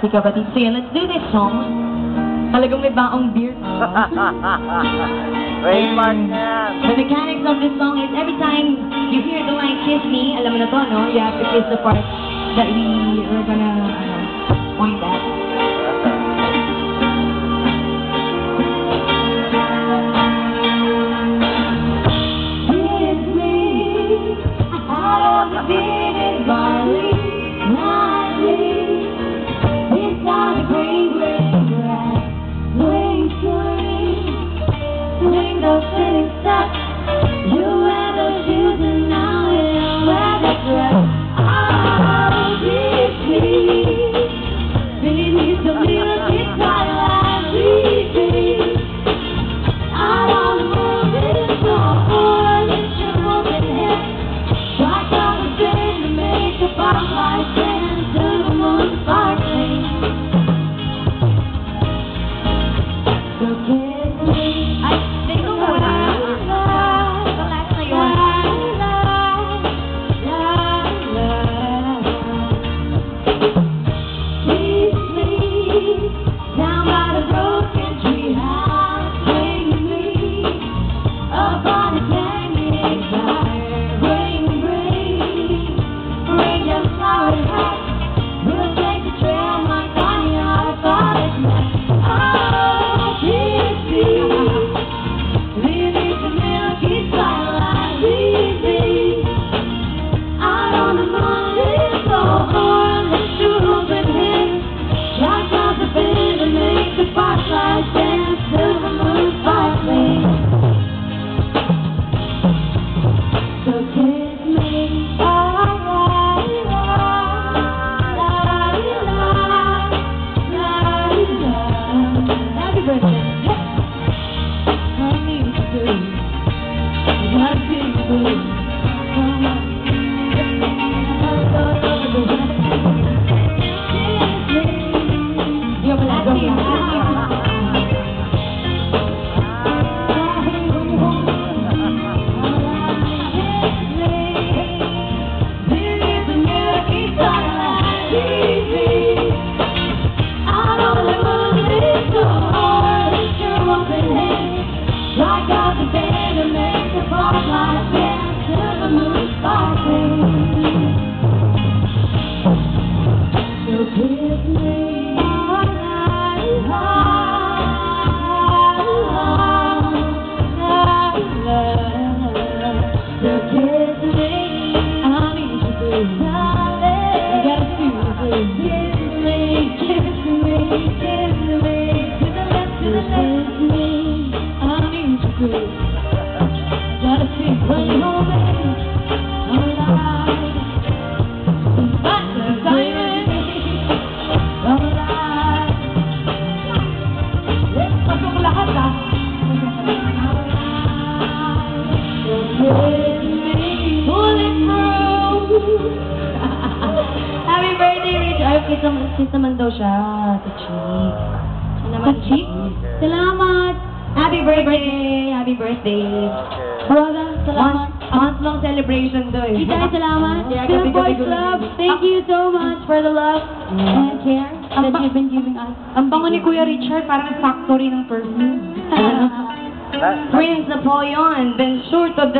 si kapatid. So yun, let's do this song. Talagang may baong beer. Trademark na yan. The mechanics of this song is every time you hear the line "kiss me," alam mo na to, no? You have to kiss the part that we're gonna point at. Kiss me, out of the bearded barley, it's not a green grass, swing, swing, swing those sitting steps. You wear those shoes and now you wear the dress. Oh, kiss me, baby, so me look at twilight, kiss me. I don't move this forward, it's your open head. Strike out the day to make the spotlight stand to the moon sparkling. So kiss me. I think I'm gonna relax na yun. Kiss me down by the broken tree house. Bring me up on a hanging fire. Bring your flower hat. We'll take the trail marked on your father's neck. Oh, kiss me, leaving the milky twilight, leave me out on the moonlit floor. Let your open hand strike out the band and make the spotlight dance till the moon sparkling. So kiss me, happy birthday. I need you to, I need you to, come on. Yo, but let's like out the bed and make the spotlight dance till the moon sparkling. So kiss me all night long. So kiss me, I need you to, darling. You gotta feel it. Kiss me, kiss me, kiss me, to the left, to the left. Kiss me. Gotta see when you're home alive. Back to the diamond, come alive. Pasok mo lahat, ha? Kiss me, pulling through. Happy birthday, Rich. Ay, kiss naman daw siya sa cheek. Sa cheek? Salamat. Happy birthday! Happy birthday! Brother, salamat. Month-long celebration to eh. Kita salamat. Phil Boys Love, thank you so much for the love and care that you've been giving us. Ang bango ni Kuya Richard, parang factory ng perfume. Prince Napoleon, been short of the